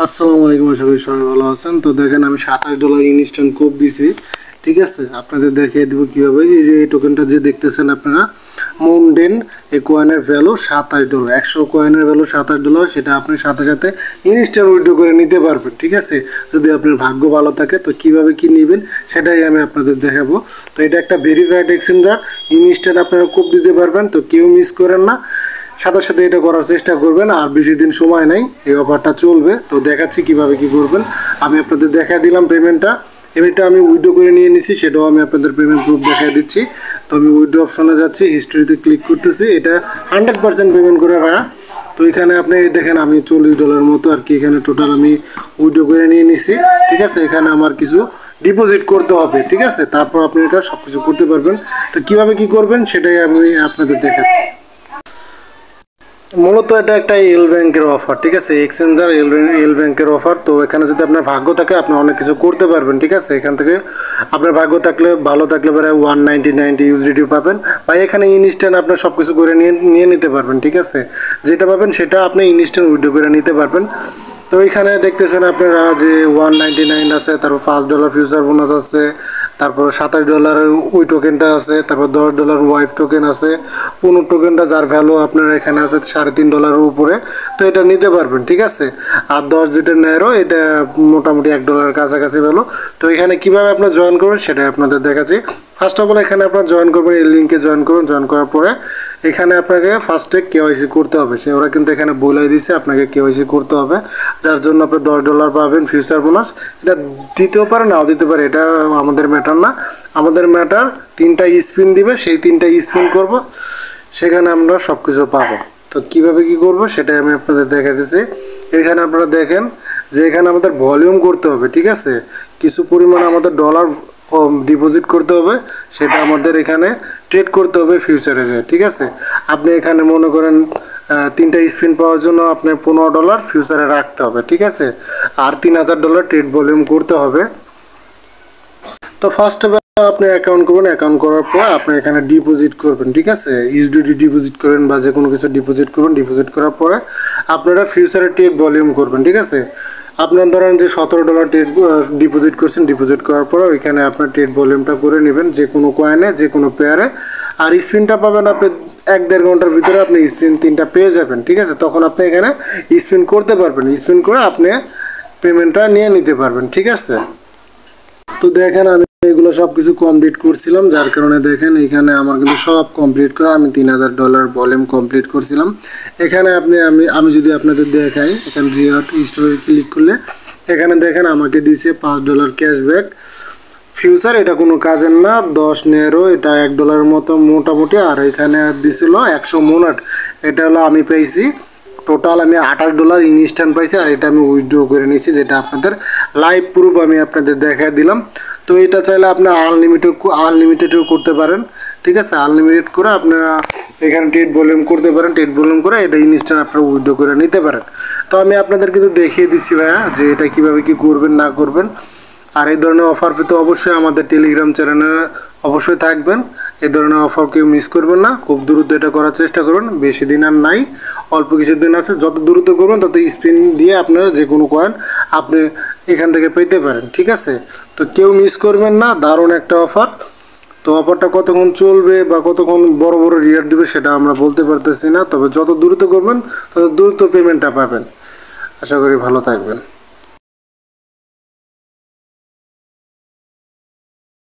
আসসালামু আলাইকুম, আশা করি সবাই ভালো আছেন। তো দেখেন আমি $27 ইনস্ট্যান্ট কোড দিছি। ঠিক আছে, আপনাদের দেখিয়ে দেবো কীভাবে। এই যে এই টোকেনটা যে দেখতেছেন আপনারা, মুন্ডেন, এই কয়েনের ভ্যালু $27, 100 কয়েনের ভ্যালু $27। সেটা আপনি সাথে সাথে ইনস্ট্যান্ট উইথড্র করে নিতে পারবেন। ঠিক আছে, যদি আপনার ভাগ্য ভালো থাকে। তো কিভাবে কি নেবেন সেটাই আমি আপনাদের দেখাবো। তো এটা একটা ভেরিফাইড এক্সচেঞ্জার, ইনস্ট্যান্ট আপনারা কোড দিতে পারবেন। তো কেউ মিস করেন না, সাথে সাথে এটা করার চেষ্টা করবেন। আর বেশি দিন সময় নেই, এই অফারটা চলবে। তো দেখাচ্ছি কিভাবে কি করবেন। আমি আপনাদের দেখা দিলাম পেমেন্টটা আমি উইথড্র করে নিয়ে নিছি, সেটাও আমি আপনাদের পেমেন্ট প্রুফ দেখা দিচ্ছি। তো আমি উইথড্র অপশনে যাচ্ছি, হিস্ট্রিতে ক্লিক করতেছি। এটা 100% পেমেন্ট করে ভাইয়া। তো এখানে আপনি দেখেন আমি $40 মতো আর কি এখানে টোটাল আমি উইথড্র করে নিয়ে নিছি। ঠিক আছে, এখানে আমার কিছু ডিপোজিট করতে হবে। ঠিক আছে, তারপর আপনি এটা সব কিছু করতে পারবেন। তো কিভাবে কি করবেন সেটাই আমি আপনাদের দেখাচ্ছি। মূলত এটা একটা এল ব্যাংকের অফার। ঠিক আছে, এক্সচেঞ্জার এল ব্যাংকের অফার। তো এখানে যদি আপনার ভাগ্য থাকে আপনি অনেক কিছু করতে পারবেন। ঠিক আছে, এখান থেকে আপনার ভাগ্য থাকলে ভালো থাকলে পরে 199 ইউজিডি পাবেন, বা এখানে ইনস্ট্যান্ট আপনার সব কিছু করে নিয়ে নিতে পারবেন। ঠিক আছে, যেটা পাবেন সেটা আপনি ইনস্ট্যান্ট উইথড্র করে নিতে পারবেন। তো এখানে দেখতেছেন আপনারা যে 199 আছে, তারপর $5 ফিউচার বোনাস আছে, তারপর $27 ওই টোকেনটা আছে, তারপর $10 ওয়াইফ টোকেন আছে, 15 টোকেনটা যার ভ্যালু আপনার এখানে আছে $3.5 উপরে। তো এটা নিতে পারবেন। ঠিক আছে, আর 10 যেটা নেয়রো এটা মোটামুটি $1 কাছাকাছি ভ্যালু। তো এখানে কীভাবে আপনার জয়েন করবেন সেটাই আপনাদের দেখাচ্ছি। ফার্স্ট অফ অল এখানে আপনার জয়েন করবেন, এই লিঙ্কে জয়েন করুন। জয়েন করার পরে এখানে আপনাকে ফার্স্টে কেওয়াইসি করতে হবে। ওরা কিন্তু এখানে বলে দিয়েছে আপনাকে কেওয়াইসি করতে হবে, যার জন্য আপনি $10 পাবেন ফিউচার বোনাস। এটা দিতেও পারে নাও দিতে পারে, এটা আমাদের ম্যাটার না। আমাদের ম্যাটার 3টা স্পিন দিবে, সেই 3টা স্পিন করব, সেখানে আমরা সব কিছু পাবো। তো কীভাবে কি করব সেটাই আমি আপনাদের দেখা দিচ্ছি। এখানে আপনারা দেখেন যে এখানে আমাদের ভলিউম করতে হবে। ঠিক আছে, কিছু পরিমাণ আমাদের ডলার ডিপোজিট করতে হবে, সেটা আমাদের এখানে ট্রেড করতে হবে ফিউচারে যে। ঠিক আছে, আপনি এখানে মনে করেন 3টা স্পিন পাওয়ার জন্য আপনি $15 ফিউচারে রাখতে হবে। ঠিক আছে, আর $3000 ট্রেড ভলিউম করতে হবে। তো ফার্স্টে আপনি অ্যাকাউন্ট করবেন, অ্যাকাউন্ট করার পর আপনি এখানে ডিপোজিট করবেন। ঠিক আছে, ইউএসডিটি ডিপোজিট করবেন বা যে কোনো কিছু ডিপোজিট করবেন। ডিপোজিট করার পরে আপনারা ফিউচারে ট্রেড ভলিউম করবেন। ঠিক আছে, আপনার ধরেন যে $17 ট্রেড ডিপোজিট করছেন, ডিপোজিট করার পরে ওইখানে আপনার ট্রেড ভলিউমটা করে নেবেন যে কোনো কয়েনে, যে কোনো পেয়ারে। আর স্পিনটা পাবেন আপনি 1-1.5 ঘন্টার ভিতরে আপনি স্পিন 3টা পেয়ে যাবেন। ঠিক আছে, তখন আপনি এখানে স্পিন করতে পারবেন, স্পিন করে আপনি পেমেন্টটা নিয়ে নিতে পারবেন। ঠিক আছে, তো দেখেন আমি এগুলো সব কিছু কমপ্লিট করছিলাম, যার কারণে দেখেন এখানে আমার কিন্তু সব কমপ্লিট করে আমি $3000 ভলিউম কমপ্লিট করছিলাম। এখানে আমি যদি আপনাদের দেখাই, এখানে রিওয়ার্ড স্টোরে ক্লিক করলে এখানে দেখেন আমাকে দিয়েছে $5 ক্যাশব্যাক ফিউচার। এটা কোনো কাজের না, 10 নেরো, এটা $1 মতো মোটামুটি। আর এখানে দিছিল 100 মোনাট, এটা হলো আমি পেয়েছি টোটাল আমি $28 ইনস্ট্যান্ট পাইছি। আর এটা আমি উইথড্র করে নিয়েছি, যেটা আপনাদের লাইভ প্রুফ আমি আপনাদের দেখা দিলাম। তো এটা চাইলে আপনি আনলিমিটেডও করতে পারেন। ঠিক আছে, আনলিমিটেড করে আপনারা এখানে ট্রেড ভলিউম করতে পারেন। ট্রেড ভলিউম করে এটা ইনস্ট্যান্ট আপনারা উইথড্র করে নিতে পারেন। তো আমি আপনাদের কিন্তু দেখিয়ে দিচ্ছি ভাইয়া যে এটা কীভাবে কি করবেন না করবেন। আর এই ধরনের অফার পেতে অবশ্যই আমাদের টেলিগ্রাম চ্যানেলে অবশ্যই থাকবেন। এই ধরনের অফার কেউ মিস করবেন না, খুব দ্রুত এটা করার চেষ্টা করবেন। বেশি দিন আর নাই, অল্প কিছুদিন আছে। যত দ্রুত করবেন তত স্পিন দিয়ে আপনারা যে কোনো কয়েন আপনি এখান থেকে পেতে পারেন। ঠিক আছে, তো কেউ মিস করবেন না, দারুণ একটা অফার। তো অফারটা কতক্ষণ চলবে বা কতক্ষণ বড় বড় রিওয়ার্ড দেবে সেটা আমরা বলতে পারতেছি না, তবে যত দ্রুত করবেন তত দ্রুত পেমেন্টটা পাবেন। আশা করি ভালো থাকবেন।